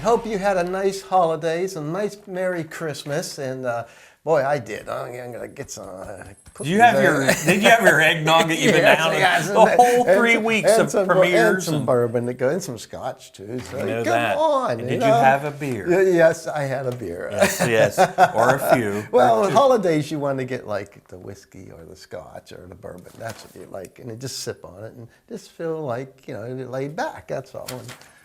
hope you had a nice holidays and nice Merry Christmas. And boy, I did. I'm gonna get some. Did you have your eggnog that you've been down the whole 3 weeks of premieres and some bourbon to go, and some scotch too. So know come that. on. And did you have a beer? Yes, I had a beer. Yes, or a few. Well, holidays you want to get like the whiskey or the scotch or the bourbon. That's what you like, and you just sip on it and just feel like laid back. That's all.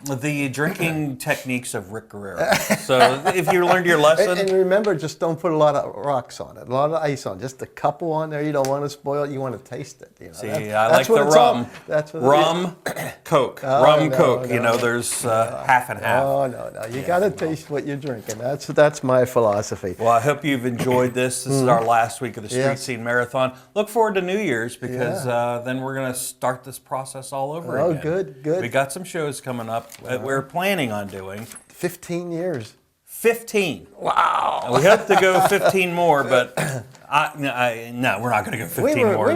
The drinking techniques of Rick Guerrero. So if you learned your lesson. And remember, just don't put a lot of rocks on it, a lot of ice on it. Just a couple on there. You don't want to spoil it. You want to taste it. See, I like the rum. That's what rum, Coke. Coke. No. There's half and half. Oh, no. You got to taste what you're drinking. That's my philosophy. Well, I hope you've enjoyed this. This is our last week of the Street Scene Marathon. Look forward to New Year's because then we're going to start this process all over again. Oh, good. We got some shows coming up that we're planning on doing. 15 years. 15. Wow. We hope to go 15 more, but no, we're not going to go 15 more.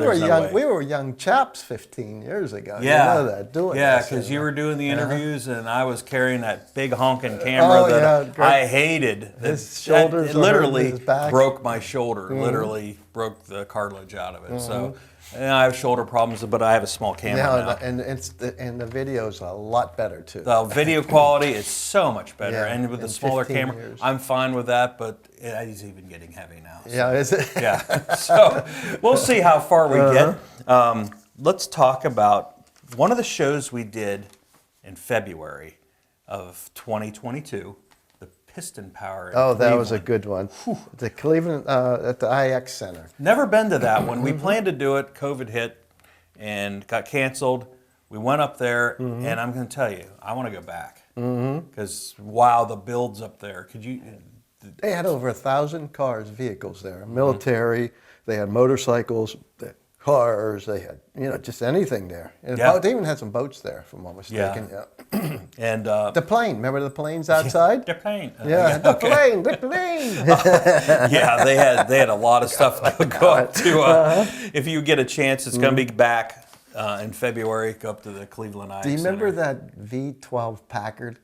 We were young chaps 15 years ago. Yeah. You know that, doing this. Because you were doing the interviews and I was carrying that big honking camera that I hated. His shoulders it literally his back. broke my shoulder, literally broke the cartilage out of it. So I have shoulder problems, but I have a small camera now. And the video's a lot better too. The video quality is so much better, and with the in smaller 15 camera, years. I'm fine with that. But it is even getting heavy now. So. Yeah, is it? Yeah. So we'll see how far we get. Let's talk about one of the shows we did in February of 2022. Piston Power. That was a good one. The Cleveland at the IX Center. Never been to that one. We planned to do it. COVID hit and got canceled. We went up there, and I'm going to tell you, I want to go back because wow, the builds up there. Could you? They had over 1,000 vehicles there. Military. They had motorcycles. Cars, they had, just anything there. And they even had some boats there, if I'm not mistaken. Yeah. And the plane, remember the planes outside? The plane. The plane. Yeah, they had a lot of stuff to go up to. If you get a chance, it's going to be back in February. Go up to the Cleveland IX. Do you remember Center. that V12 Packard?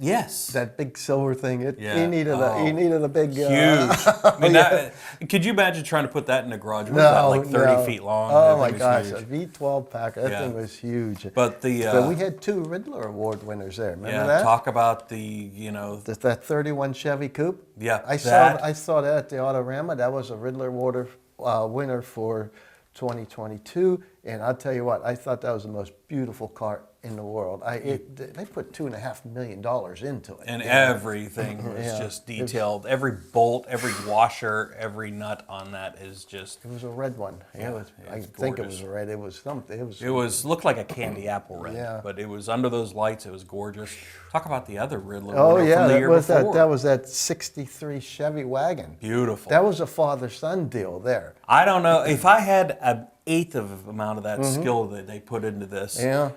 Yes. That big silver thing. He needed a big... Huge. I mean, could you imagine trying to put that in a garage? Was that like 30 feet long? Oh my gosh, a V12 Packard. That thing was huge. But we had 2 Riddler Award winners there. Remember that? Talk about that 31 Chevy Coupe. Yeah. I saw that at the Autorama. That was a Riddler Award winner for 2022. And I'll tell you what, I thought that was the most beautiful car in the world. They put $2.5 million into it. And everything was just detailed. Every bolt, every washer, every nut on that is just... It was a red one. Yeah, I think it was red. It was something. It looked like a candy apple red, but it was under those lights. It was gorgeous. Talk about the other Riddler. From the year before. That was that '63 Chevy wagon. Beautiful. That was a father-son deal there. I don't know if I had an eighth of the amount of that skill that they put into this. Yeah.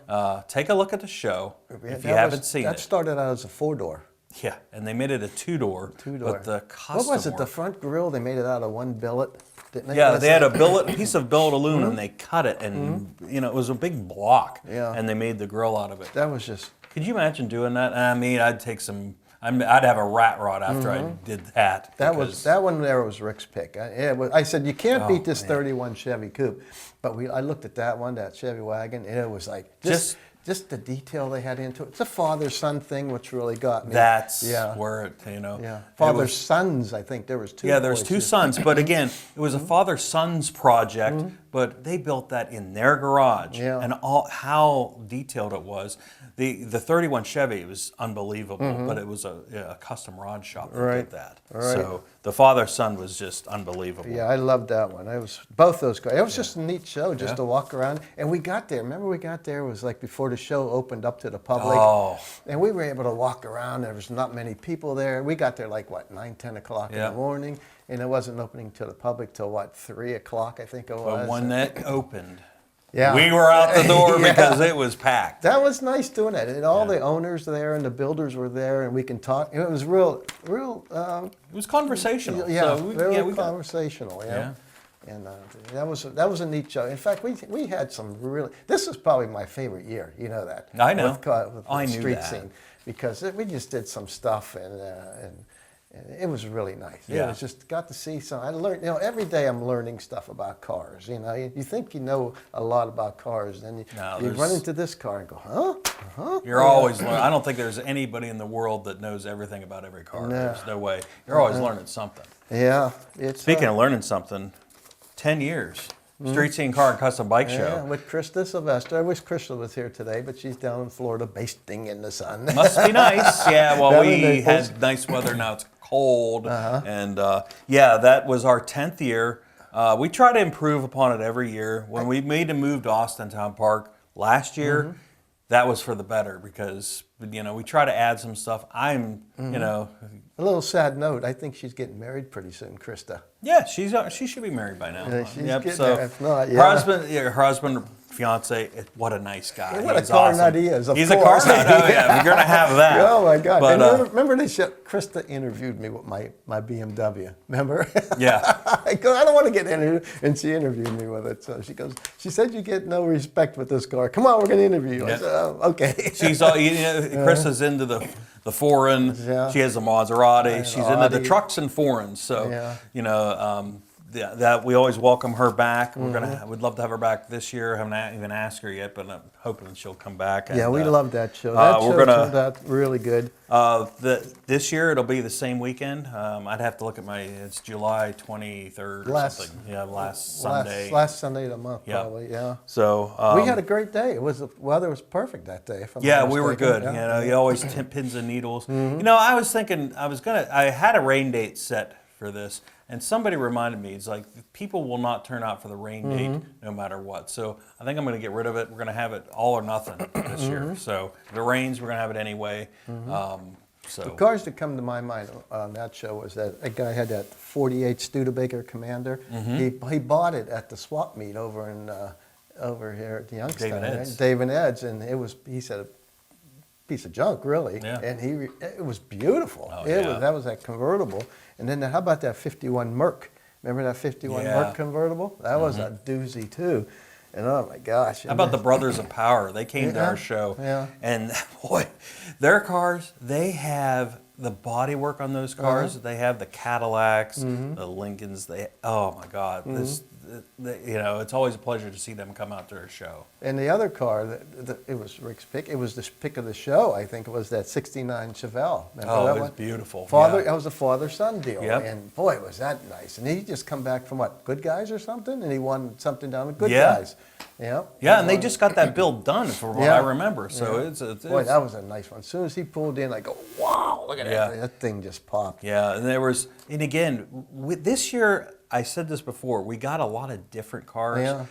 Take a look at the show if you haven't seen it. That started out as a 4-door. Yeah, and they made it a 2-door. But the custom What was it? work. The front grille? They made it out of one billet. Didn't they? Yeah, they had a piece of billet aluminum. They cut it, and it was a big block. Yeah. And they made the grill out of it. That was just. Could you imagine doing that? I mean, I'd take some. I'd have a rat rod after I did that. That one there was Rick's pick. I said you can't beat this 31 Chevy Coupe, but I looked at that Chevy wagon, and it was like just the detail they had into it. It's a father-son thing, which really got me. That's where it, Yeah, father-sons. I think there was 2. Yeah, there was 2 sons, but again, it was a father-son's project. But they built that in their garage, and how detailed it was. The 31 Chevy was unbelievable, but it was a custom rod shop that did that. Right. So the father-son was just unbelievable. Yeah, I loved that one. It was both those cars. It was just a neat show just to walk around. And we got there. Remember we got there? It was like before the show opened up to the public. Oh. And we were able to walk around. There was not many people there. We got there like, 9, 10 o'clock in the morning. And it wasn't opening to the public till 3 o'clock, I think it was. But when that opened, we Yeah. were out the door because it was packed. That was nice doing it. And all the owners there and the builders were there, and we can talk. It was real. It was conversational. Yeah, So very conversational. Yeah. And that was a neat show. In fact, we had some really. This is probably my favorite year. You know that. I know. With I knew street that. scene. because we just did some stuff and it was really nice. Yeah. It was just got to see some. I learned, every day I'm learning stuff about cars. You think you know a lot about cars, then you run into this car and go, huh? You're always learning. I don't think there's anybody in the world that knows everything about every car. No. There's no way. You're always learning something. Yeah. Speaking of learning something, 10 years. Street Scene Car and Custom Bike Show. Yeah, with Krista Sylvester. I wish Krista was here today, but she's down in Florida basting in the sun. Must be nice. Yeah, well, Down in we Naples. had nice weather. Now it's cold. And yeah, that was our 10th year. We try to improve upon it every year. When we made a move to Austin Town Park last year, that was for the better because, we try to add some stuff. A little sad note. I think she's getting married pretty soon, Krista. Yeah, she should be married by now. Yeah, she's getting there. If not, her husband, fiance, what a nice guy. What He's a car awesome. nut he is. He's a car nut. Oh yeah, you're gonna have that. Oh my God! But, and remember Krista interviewed me with my BMW. Remember? Yeah. I go, I don't want to get interviewed, and she interviewed me with it. So she goes, she said you get no respect with this car. Come on, we're going to interview you. I said, oh, okay. She's all, Krista's into the foreign. Yeah. She has a Maserati. She's into the Audi. trucks and foreigns. So Yeah. that we always welcome her back. We'd love to have her back this year. I haven't even asked her yet, but I'm hoping she'll come back. Yeah, and, we love that show. That show turned out really good. This year it'll be the same weekend. I'd have to look at it's July 23rd or something. Yeah, last Sunday. Last Sunday of the month, Yeah. probably. Yeah. So We had a great day. The weather was perfect that day. If I'm yeah, not we were mistaken. good. Yeah. You always pins and needles. I was thinking I had a rain date set for this, and somebody reminded me, it's like people will not turn out for the rain date no matter what. So I think I'm going to get rid of it. We're going to have it all or nothing this year. So if it rains, we're going to have it anyway. The cars that come to my mind on that show was that a guy had that 48 Studebaker Commander. He bought it at the swap meet over here at the Youngstown. David Ed's. David Ed's, and he said a piece of junk, really. Yeah. And it was beautiful. Oh, That was that convertible. And then how about that 51 Merc? Remember that 51 Yeah. Merc convertible? That was a doozy too. And oh my gosh. How about the Brothers of Power? They came to our show. Yeah. And boy, their cars, they have the body work on those cars. They have the Cadillacs, the Lincolns. Oh my God. It's always a pleasure to see them come out to our show. And the other car, it was Rick's pick. It was the pick of the show, I think. It was that 69 Chevelle. Remember Oh, that it was one? beautiful. That Yeah. was a father-son deal. Yep. And boy, was that nice. And he just come back from what, Good Guys or something? And he won something down with Good Yeah. Guys. Yeah. Yeah, and they just got that build done from what Yeah. I remember. So it's Boy, that was a nice one. As soon as he pulled in, I go, wow, look at Yeah. that. That thing just popped. Yeah, and again, this year, I said this before, we got a lot of different cars. Yeah.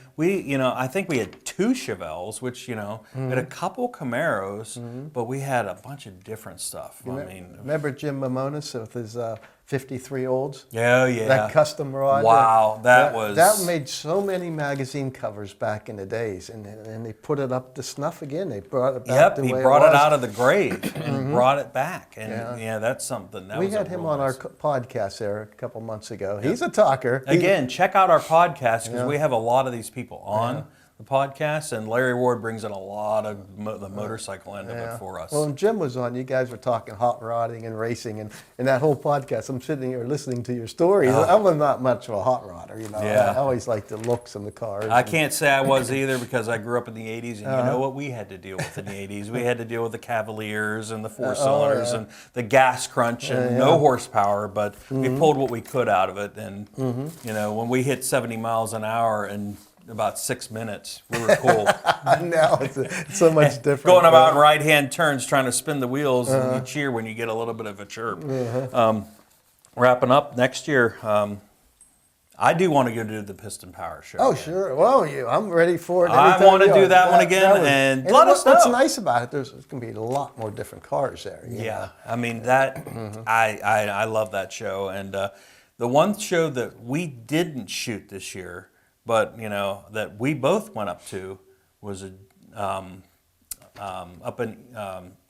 I think we had 2 Chevelles, which, we had a couple Camaros, but we had a bunch of different stuff. Remember Jim Mimonis with his 53 olds? Yeah, yeah. That custom rod. Wow, that was... That made so many magazine covers back in the days, and they put it up to snuff again. They brought it back the way it was. He brought it out of the grave and brought it back, and that's something. We had him on our podcast there a couple months ago. He's a talker. Again, check out our podcast because we have a lot of these people on the podcast, and Larry Ward brings in a lot of the motorcycle end of it for us. Well, when Jim was on, you guys were talking hot rodding and racing, and that whole podcast, I'm sitting here listening to your stories. I'm not much of a hot rodder, Yeah. I always like the looks of the cars. I can't say I was either because I grew up in the 80s, and you know what we had to deal with in the 80s? We had to deal with the Cavaliers and the four-cylinders and the gas crunch and no horsepower, but we pulled what we could out of it. And, when we hit 70 miles an hour in about 6 minutes, we were cool. Now it's so much different. Going about in right-hand turns, trying to spin the wheels, and you cheer when you get a little bit of a chirp. Wrapping up next year, I do want to go to the Piston Power Show. Oh, again. sure. Well, I'm ready for it. I anytime want to you do are. that one again, and let us know. What's nice about it, there's going to be a lot more different cars there. you know. Yeah, I mean that. I love that show, and the one show that we didn't shoot this year, but that we both went up to, was up in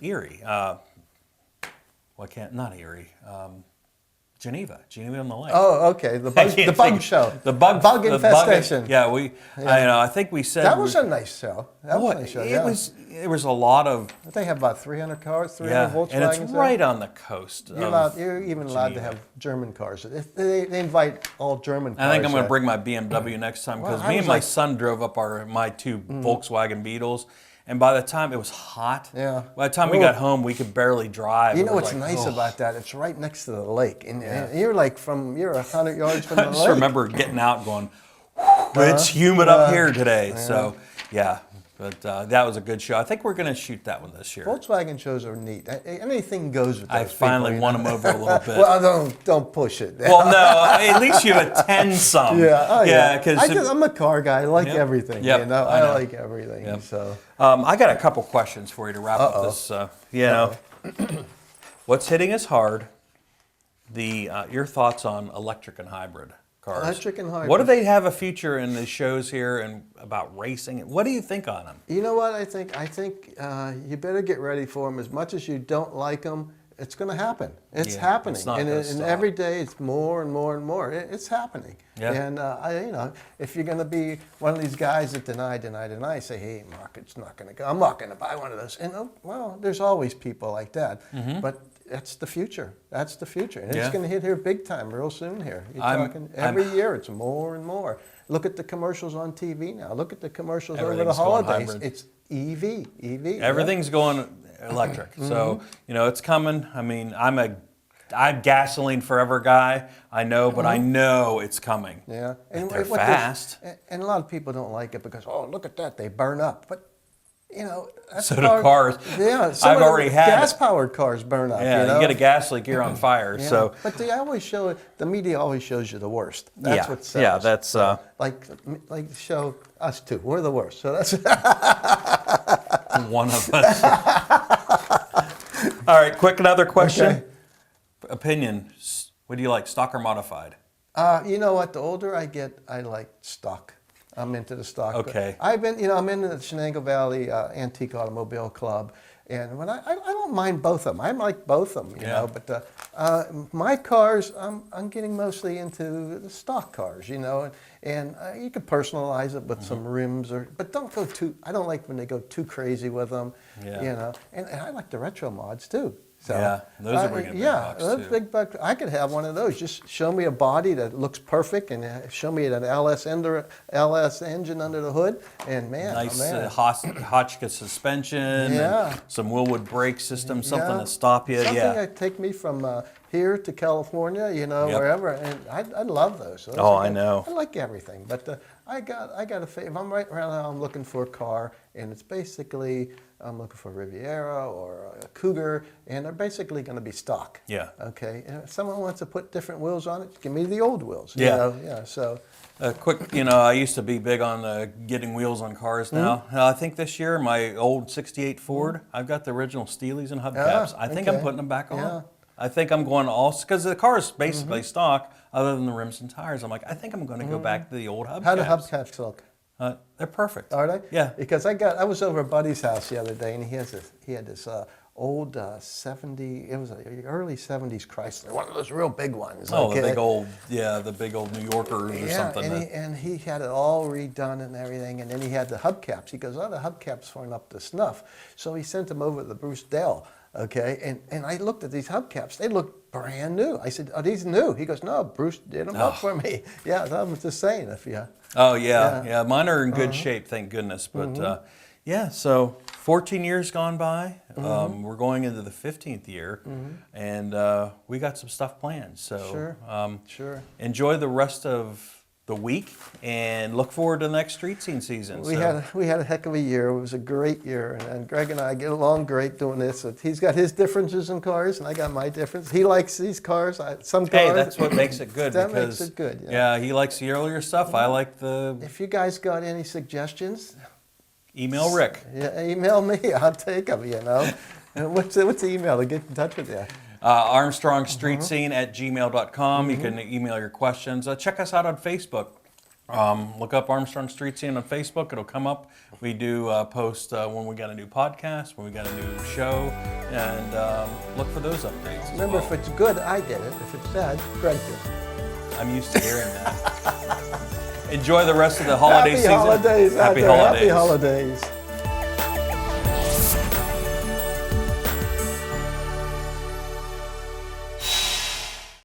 Erie. Not Erie. Geneva on the Lake. Oh, okay. The I bug, can't the bug think- show. The bug infestation. I think we said That was a nice show. That was a nice show. It was a lot of They have about 300 cars, 300 Volkswagens. and it's there. right on the coast. You're even allowed to have German cars. They invite all German cars. I think I'm going to there. bring my BMW next time because Well, me I and was my like- son drove up my two Volkswagen Beetles, and by the time it was hot, Yeah. by the time we got home, we could barely drive. You It know was what's like, nice oh. about that? It's right next to the lake, and you're 100 yards from the I lake. just remember getting out and going, it's humid up here today. So, yeah, but that was a good show. I think we're going to shoot that one this year. Volkswagen shows are neat. Anything goes with I those finally people, won them over a little bit. Well, don't push it. Well, no, at least you attend some. Yeah. Because I'm a car guy. I like Yep. everything. Yep, You know, I I know. like everything. Yep. So I got a couple questions for you to wrap up this. What's hitting us hard? Your thoughts on electric and hybrid cars? Electric and hybrid. What do they have a future in the shows here and about racing? What do you think on them? you know what I think? I think you better get ready for them. As much as you don't like them, it's going to happen. It's Yeah, happening, it's not and, gonna and stop. every day it's more and more and more. It's happening. Yeah. And if you're going to be one of these guys that deny, say, hey, Mark, it's not going to go. I'm not going to buy one of those. And well, there's always people like that, but. That's the future. That's the future. And Yeah. it's going to hit here big time real soon here. You're I'm- talking every year it's more and more. Look at the commercials on TV now. Look at the commercials over the Everything's going holidays. hybrid. It's EV. Everything's going electric. So, it's coming. I mean, I'm gasoline forever guy. I know, but I know it's coming. Yeah. And they're what fast. And a lot of people don't like it because, oh, look at that. They burn up. But, that's So do cars. Yeah. I've already had gas-powered cars burn up. Yeah, you know? you get a gas leak, you're on fire. Yeah. So, But the media always shows you the worst. That's what sells. yeah, that's like show us too. We're the worst. So that's one of us. All right, another question. Okay. Opinion. What do you like, stock or modified? You know what? The older I get, I like stock. I'm into the stock. Okay. I'm in the Shenango Valley Antique Automobile Club, and when I don't mind both of them. I like both of them, you know. But my cars, I'm getting mostly into the stock cars, and you can personalize it with some rims, but don't go too. I don't like when they go too crazy with them, And I like the retro mods too. So, Yeah, those are bringing big bucks, those too. big bucks. I could have one of those. Just show me a body that looks perfect, and show me an LS engine under the hood, and Nice man. Hotchkiss suspension, Yeah. and some Willwood brake system, something Yeah. to stop you. Something Yeah. that take me from here to California, Yep. wherever, and I love those. Those Oh, are I good. know. I like everything, but I got if I'm right now, I'm looking for a car, and it's basically I'm looking for a Riviera or a Cougar, and they're basically going to be stock. Yeah. Okay. And if someone wants to put different wheels on it, give me the old wheels. Yeah. Yeah. So. Quick, I used to be big on getting wheels on cars now. I think this year, my old 68 Ford, I've got the original Steelies and hubcaps. I think I'm okay. putting them back on. Yeah. I think I'm going because the car is basically stock other than the rims and tires. I'm like, I think I'm going to go back to the old hubcaps. How do hubcaps look? They're perfect. Are they? Yeah. Because I was over at Buddy's house the other day, and he had this old 70. It was an early 70s Chrysler, one of those real big ones. Oh, okay? the big old New Yorkers or something. And he had it all redone and everything, and then he had the hubcaps. He goes, oh, the hubcaps weren't up to snuff. So he sent them over to Bruce Dell, okay? And I looked at these hubcaps. They looked brand new. I said, are these new? He goes, no, Bruce did them up for me. Yeah, I was just saying, Oh, yeah. Mine are in good shape, thank goodness. But, so 14 years gone by. We're going into the 15th year, and we got some stuff planned. So Sure. enjoy the rest of the week and look forward to the next street scene season. We had a heck of a year. It was a great year, and Greg and I get along great doing this. He's got his differences in cars, and I got my difference. He likes these cars. Some cars. Hey, that's what makes it good. That because, makes it good. Yeah, he likes the earlier stuff. I like the If you guys got any suggestions, email Rick. yeah, email me. I'll take them. And what's the email to get in touch with you? Armstrong Street Scene at gmail.com. You can email your questions. Check us out on Facebook. Look up Armstrong Street Scene on Facebook. It'll come up. We do post when we got a new podcast, when we got a new show, and look for those updates. Remember, if it's good, I did it. If it's bad, Greg did it. I'm used to hearing that. Enjoy the rest of the holiday season. Happy holidays. Happy out there. holidays. Happy holidays.